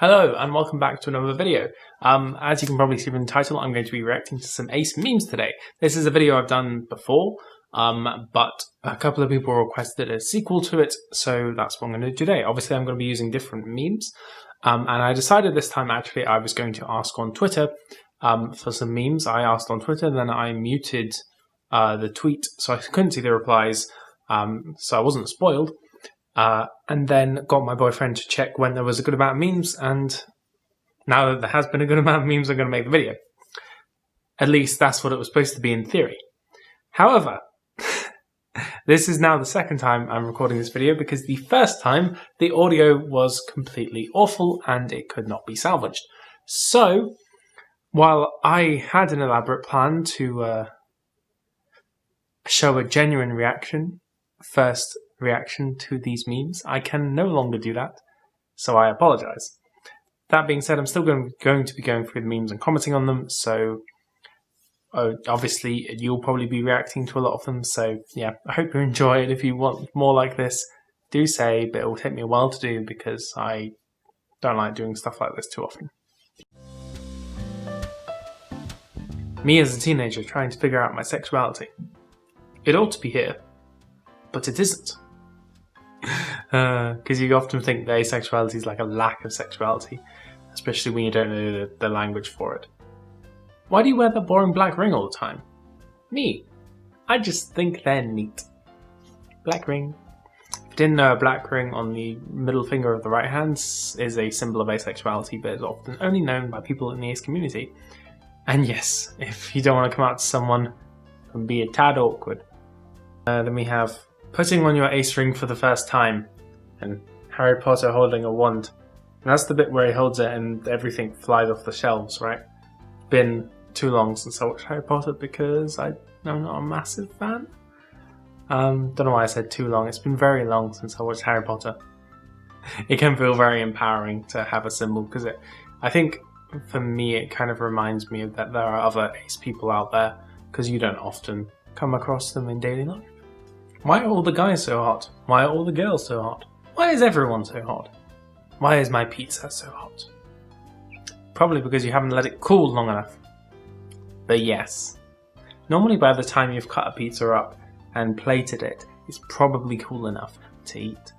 Hello and welcome back to another video. As you can probably see from the title, I'm going to be reacting to some Ace memes today. This is a video I've done before, but a couple of people requested a sequel to it, so that's what I'm going to do today. Obviously I'm going to be using different memes, and I decided this time actually I was going to ask on Twitter for some memes. I asked on Twitter, then I muted the tweet so I couldn't see the replies, so I wasn't spoiled. And then got my boyfriend to check when there was a good amount of memes, and now that there has been a good amount of memes, I'm going to make the video. At least that's what it was supposed to be in theory. However, this is now the second time I'm recording this video because the first time the audio was completely awful and it could not be salvaged. So, while I had an elaborate plan to show a genuine first reaction to these memes, I can no longer do that, so I apologize. That being said, I'm still going to be going through the memes and commenting on them, so obviously you'll probably be reacting to a lot of them, so yeah, I hope you enjoy it. If you want more like this, do say, but it will take me a while to do because I don't like doing stuff like this too often. Me as a teenager trying to figure out my sexuality. It ought to be here, but it isn't. Because you often think that asexuality is like a lack of sexuality, especially when you don't know the language for it. Why do you wear that boring black ring all the time? Me. I just think they're neat. Black ring. If you didn't know, a black ring on the middle finger of the right hand is a symbol of asexuality, but is often only known by people in the ace community. And yes, if you don't want to come out to someone, it can be a tad awkward. Then we have putting on your ace ring for the first time, and Harry Potter holding a wand. And that's the bit where he holds it and everything flies off the shelves, right? Been too long since I watched Harry Potter because I'm not a massive fan. Don't know why I said too long. It's been very long since I watched Harry Potter. It can feel very empowering to have a symbol because I think for me it kind of reminds me of that there are other ace people out there because you don't often come across them in daily life. Why are all the guys so hot? Why are all the girls so hot? Why is everyone so hot? Why is my pizza so hot? Probably because you haven't let it cool long enough. But yes, normally by the time you've cut a pizza up and plated it, it's probably cool enough to eat.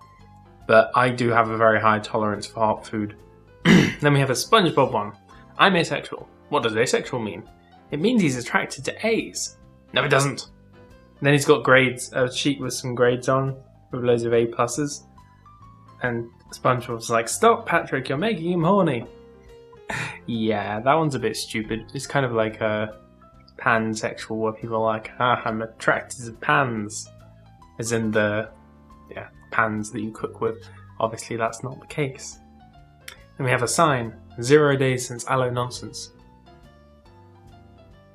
But I do have a very high tolerance for hot food. Then we have a SpongeBob one. I'm asexual. What does asexual mean? It means he's attracted to A's. No, it doesn't. And then he's got grades, a sheet with some grades on, with loads of A pluses. And SpongeBob's like, stop Patrick, you're making him horny. Yeah, that one's a bit stupid. It's kind of like a pansexual where people are like, I'm attracted to pans. As in the pans that you cook with. Obviously that's not the case. Then we have a sign, 0 days since aloe nonsense.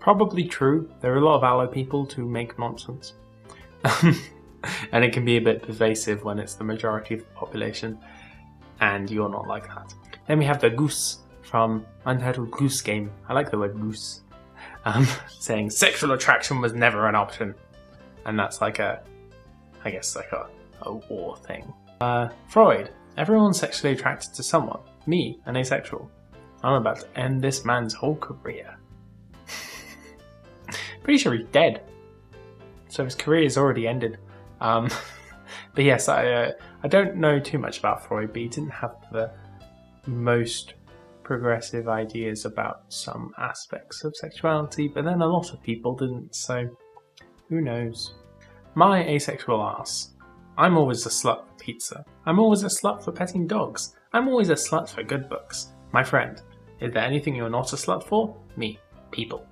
Probably true. There are a lot of aloe people to make nonsense. And it can be a bit pervasive when it's the majority of the population, and you're not like that. Then we have the goose from Untitled Goose Game. I like the word goose. Saying sexual attraction was never an option. And that's like a war thing. Freud. Everyone's sexually attracted to someone. Me, an asexual. I'm about to end this man's whole career. Pretty sure he's dead, so his career is already ended. But yes, I don't know too much about Freud, but he didn't have the most progressive ideas about some aspects of sexuality, but then a lot of people didn't, so who knows. My asexual ass. I'm always a slut for pizza. I'm always a slut for petting dogs. I'm always a slut for good books. My friend, is there anything you're not a slut for? Me. People.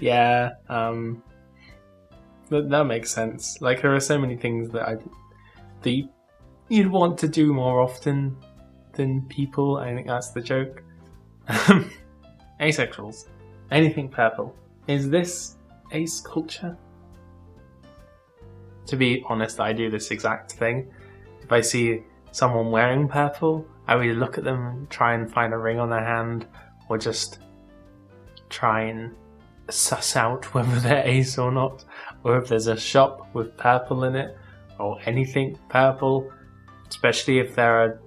Yeah, that makes sense. Like, there are so many things that you'd want to do more often than people. I think that's the joke. Asexuals. Anything purple. Is this ace culture? To be honest, I do this exact thing. If I see someone wearing purple, I would look at them and try and find a ring on their hand, or just try and suss out whether they're ace or not, or if there's a shop with purple in it, or anything purple, especially if there are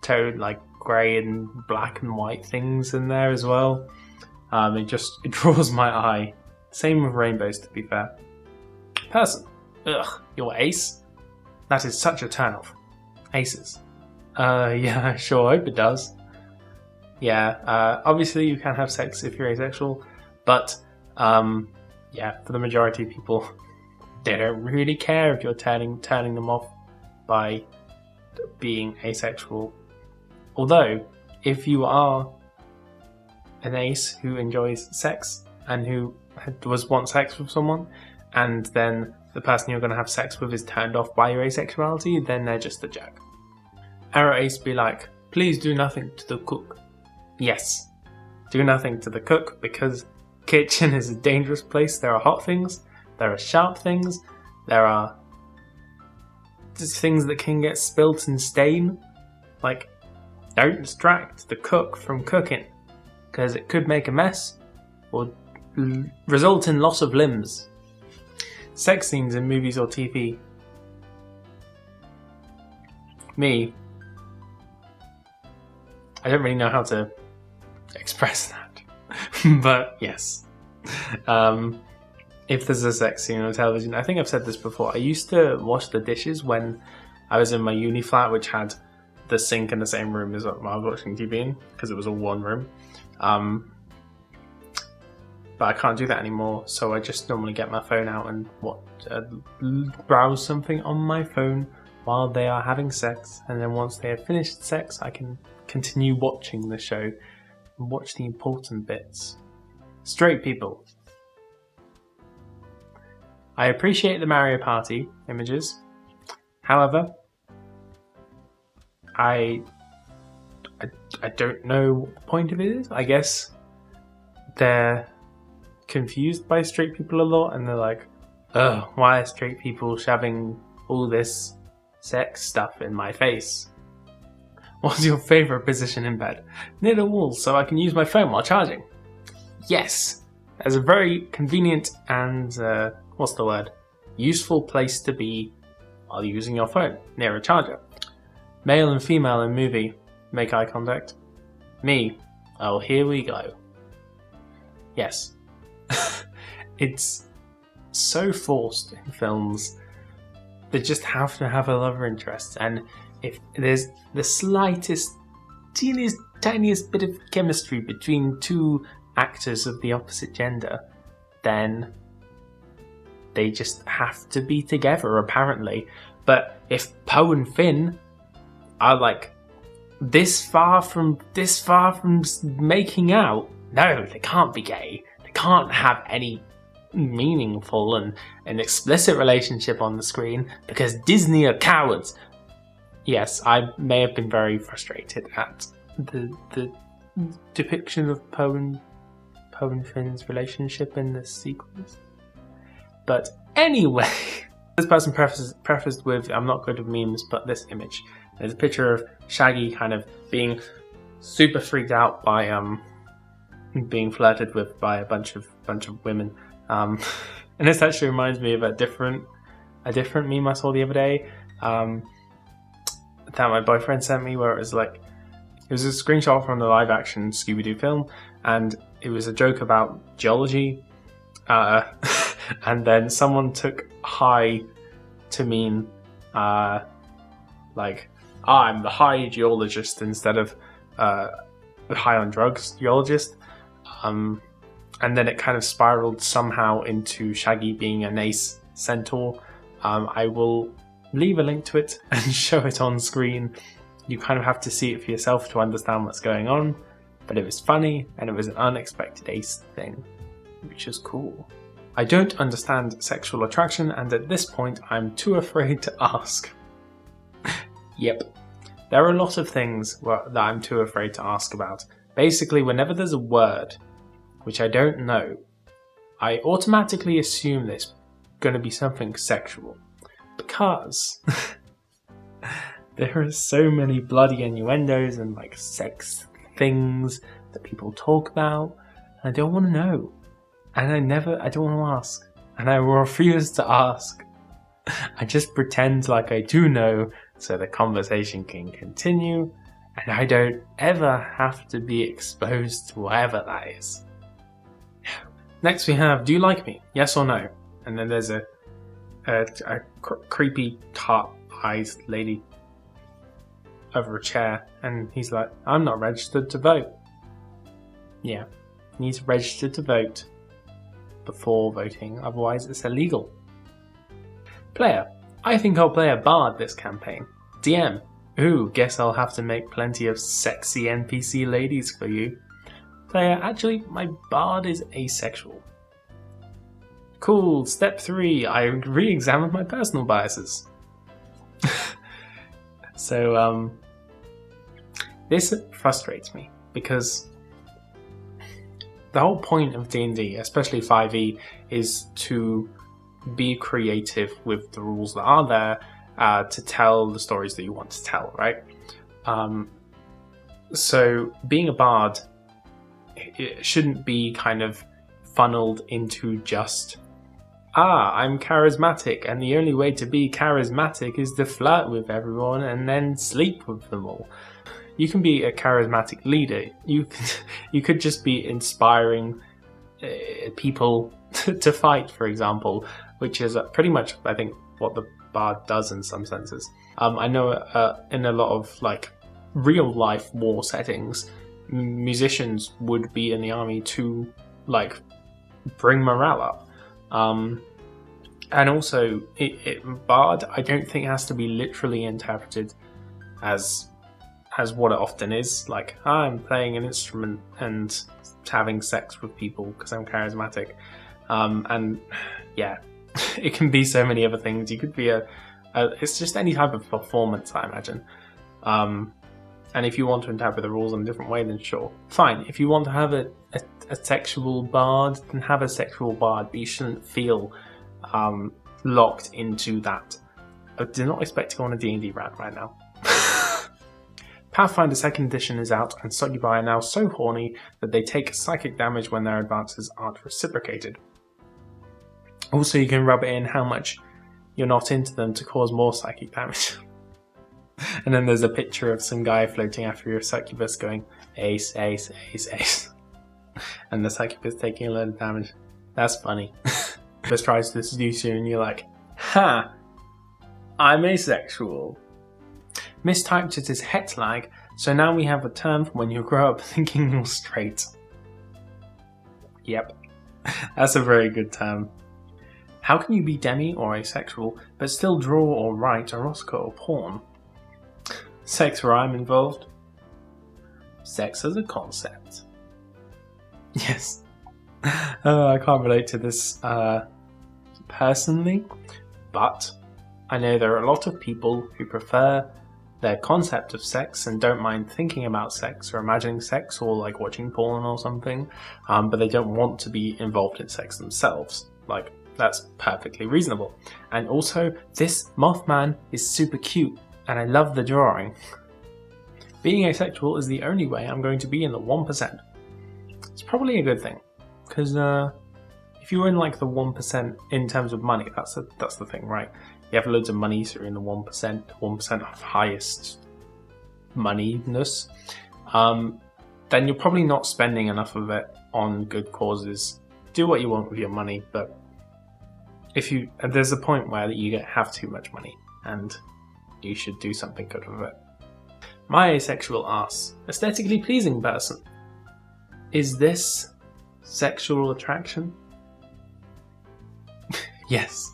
tone, like grey and black and white things in there as well. It draws my eye. Same with rainbows, to be fair. Person. Ugh, you're ace? That is such a turn-off. Aces. Yeah, sure, I hope it does. Yeah, obviously you can have sex if you're asexual, but, yeah, for the majority of people, they don't really care if you're turning them off by being asexual. Although, if you are an ace who enjoys sex and who was once sex with someone, and then the person you're going to have sex with is turned off by your asexuality, then they're just a jerk. Arrow ace be like, please do nothing to the cook. Yes, do nothing to the cook, because kitchen is a dangerous place. There are hot things, there are sharp things, there are just things that can get spilt and stain. Like, don't distract the cook from cooking, because it could make a mess or result in loss of limbs. Sex scenes in movies or TV. Me, I don't really know how to express that, but yes. If there's a sex scene on television, I think I've said this before, I used to wash the dishes when I was in my uni flat, which had the sink in the same room as what I was watching TV in, because it was all one room. But I can't do that anymore, so I just normally get my phone out and browse something on my phone while they are having sex, and then once they have finished sex, I can continue watching the show and watch the important bits. Straight people. I appreciate the Mario Party images. However, I don't know what the point of it is. I guess they're confused by straight people a lot, and they're like, ugh, why are straight people shoving all this sex stuff in my face? What's your favourite position in bed? Near the wall, so I can use my phone while charging. Yes, that's a very convenient and, useful place to be while using your phone, near a charger. Male and female in movie, make eye contact. Me, oh, here we go. Yes. It's so forced in films. They just have to have a love interest, and if there's the slightest, teeniest, tiniest bit of chemistry between two actors of the opposite gender, then they just have to be together, apparently. But if Poe and Finn are like this far from making out, no, they can't be gay. They can't have any meaningful and an explicit relationship on the screen, because Disney are cowards. Yes, I may have been very frustrated at the depiction of Poe and Finn's relationship in the sequels. But anyway, this person prefaced with, I'm not good with memes, but this image. There's a picture of Shaggy kind of being super freaked out by being flirted with by a bunch of women. And this actually reminds me of a different meme I saw the other day. That my boyfriend sent me, where it was a screenshot from the live action Scooby-Doo film, and it was a joke about geology, and then someone took high to mean I'm the high geologist instead of high on drugs geologist, and then it kind of spiraled somehow into Shaggy being an ace centaur. I will leave a link to it and show it on screen. You kind of have to see it for yourself to understand what's going on, but it was funny and it was an unexpected ace thing, which is cool. I don't understand sexual attraction, and at this point I'm too afraid to ask. Yep, there are a lot of things that I'm too afraid to ask about. Basically, whenever there's a word which I don't know, I automatically assume there's going to be something sexual, because there are so many bloody innuendos and sex things that people talk about, and I don't want to know, and I don't want to ask, and I refuse to ask. I just pretend like I do know so the conversation can continue, and I don't ever have to be exposed to whatever that is. Next we have, do you like me? Yes or no? And then there's a creepy tart eyes lady over a chair, and he's like, I'm not registered to vote. Yeah, you need to register to vote before voting, otherwise it's illegal. Player, I think I'll play a bard this campaign. DM, ooh, guess I'll have to make plenty of sexy NPC ladies for you. Player, actually, my bard is asexual. Cool, step 3, I re-examined my personal biases. So, this frustrates me, because the whole point of D&D, especially 5e, is to be creative with the rules that are there to tell the stories that you want to tell, right? So being a bard, it shouldn't be kind of funneled into just, I'm charismatic, and the only way to be charismatic is to flirt with everyone and then sleep with them all. You can be a charismatic leader. You could just be inspiring people to fight, for example, which is pretty much, I think, what the bard does in some senses. I know in a lot of like real life war settings, musicians would be in the army to like bring morale up. And also, bard, I don't think has to be literally interpreted as what it often is, like, I'm playing an instrument and having sex with people because I'm charismatic. And yeah, it can be so many other things. You could be it's just any type of performance, I imagine. And if you want to interpret the rules in a different way, then sure, fine. If you want to have a sexual bard, then have a sexual bard, but you shouldn't feel locked into that. I do not expect to go on a D&D rant right now. Pathfinder 2nd edition is out, and succubi are now so horny that they take psychic damage when their advances aren't reciprocated. Also, you can rub it in how much you're not into them to cause more psychic damage. And then there's a picture of some guy floating after your succubus going, ace, ace, ace, ace. And the succubus taking a load of damage. That's funny. Succubus tries to seduce you and you're like, ha! I'm asexual. Mistyped it as hetlag, so now we have a term for when you grow up thinking you're straight. Yep, that's a very good term. How can you be demi or asexual, but still draw or write erotica or porn? Sex rhyme involved? Sex as a concept. Yes. I can't relate to this personally, but I know there are a lot of people who prefer their concept of sex and don't mind thinking about sex or imagining sex or like watching porn or something, but they don't want to be involved in sex themselves. Like, that's perfectly reasonable. And also, this Mothman is super cute and I love the drawing. Being asexual is the only way I'm going to be in the 1%. It's probably a good thing, because if you're in like the 1% in terms of money, that's the thing, right? You have loads of money, so you're in the 1% of highest moneyness, then you're probably not spending enough of it on good causes. Do what you want with your money, but there's a point where you have too much money, and you should do something good with it. My asexual ass, aesthetically pleasing person. Is this sexual attraction? Yes.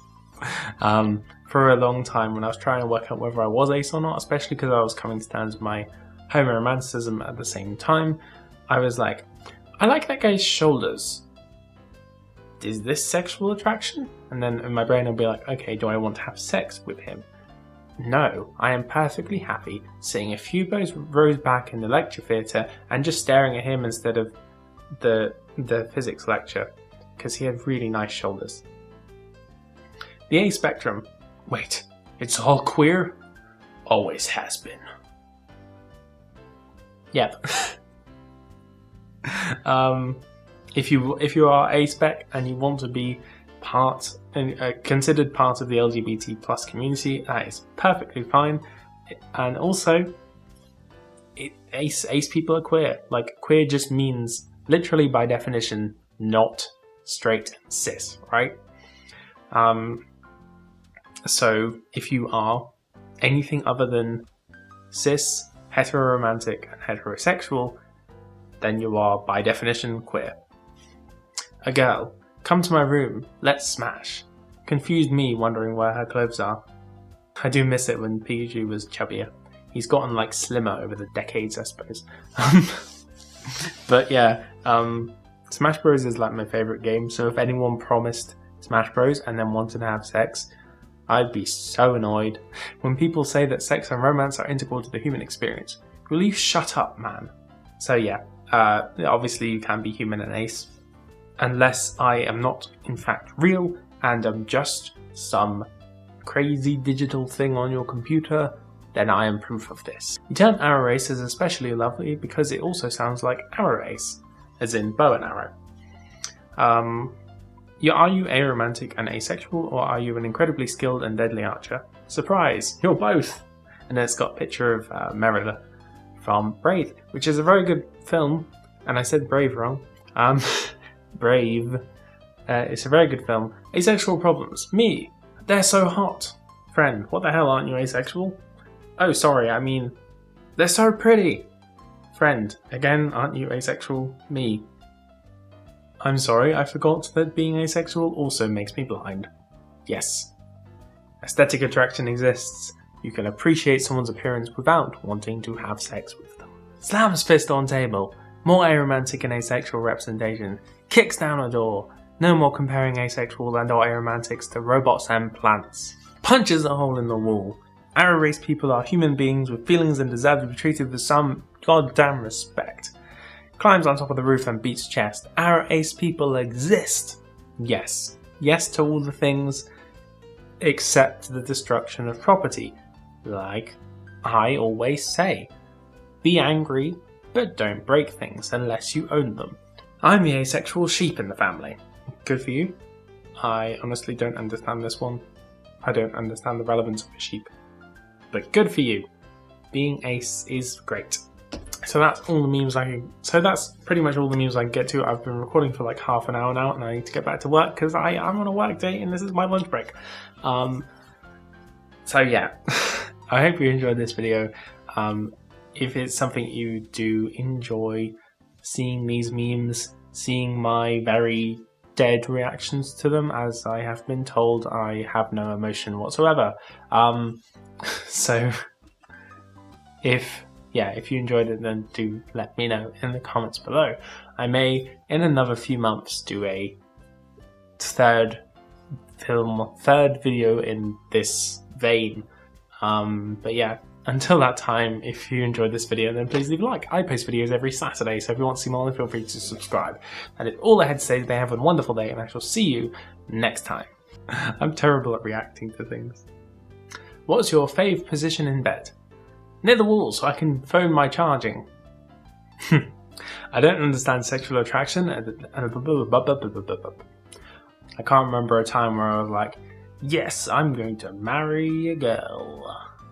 For a long time, when I was trying to work out whether I was ace or not, especially because I was coming to terms with my homoromanticism at the same time, I was like, I like that guy's shoulders. Is this sexual attraction? And then in my brain I'll be like, okay, do I want to have sex with him? No, I am perfectly happy sitting a few rows back in the lecture theatre and just staring at him instead of the physics lecture, because he had really nice shoulders. The A spectrum. Wait, it's all queer? Always has been. Yep. If you are A-spec and you want to be considered part of the LGBT plus community, that is perfectly fine. And also, ace people are queer. Like, queer just means, literally by definition, not straight and cis, right? So if you are anything other than cis, heteroromantic, and heterosexual, then you are by definition queer. A girl, come to my room, let's smash. Confused me wondering where her clothes are. I do miss it when PG was chubbier. He's gotten like slimmer over the decades, I suppose. But yeah, Smash Bros is like my favourite game, so if anyone promised Smash Bros and then wanted to have sex, I'd be so annoyed. When people say that sex and romance are integral to the human experience, will you shut up, man? So yeah, obviously you can be human and ace, unless I am not in fact real and am just some crazy digital thing on your computer, then I am proof of this. The term arrow ace is especially lovely because it also sounds like arrow ace, as in bow and arrow. Are you aromantic and asexual, or are you an incredibly skilled and deadly archer? Surprise, you're both! And then it's got a picture of Merida from Brave, which is a very good film, and I said Brave wrong. Brave. It's a very good film. Asexual problems. Me. They're so hot. Friend, what the hell, aren't you asexual? Oh, sorry, I mean, they're so pretty. Friend, again, aren't you asexual? Me. I'm sorry, I forgot that being asexual also makes me blind. Yes. Aesthetic attraction exists. You can appreciate someone's appearance without wanting to have sex with them. Slams fist on table. More aromantic and asexual representation. Kicks down a door. No more comparing asexual and or aromantics to robots and plants. Punches a hole in the wall. Arrow race people are human beings with feelings and deserve to be treated with some goddamn respect. Climbs on top of the roof and beats chest. Arrow ace people exist. Yes. Yes to all the things except the destruction of property. Like I always say. Be angry, but don't break things unless you own them. I'm the asexual sheep in the family. Good for you. I honestly don't understand this one. I don't understand the relevance of a sheep. But good for you. Being ace is great. So that's all the memes that's pretty much all the memes I can get to. I've been recording for like half an hour now and I need to get back to work because I'm on a work day and this is my lunch break. So yeah, I hope you enjoyed this video. If it's something you do enjoy seeing these memes, seeing my very dead reactions to them, as I have been told I have no emotion whatsoever. So if you enjoyed it, then do let me know in the comments below. I may, in another few months, do a third video in this vein. But yeah, until that time, if you enjoyed this video, then please leave a like. I post videos every Saturday, so if you want to see more, then feel free to subscribe. That is all I had to say today. Have a wonderful day, and I shall see you next time. I'm terrible at reacting to things. What's your fave position in bed? Near the wall, so I can phone my charging. I don't understand sexual attraction. I can't remember a time where I was like, yes, I'm going to marry a girl.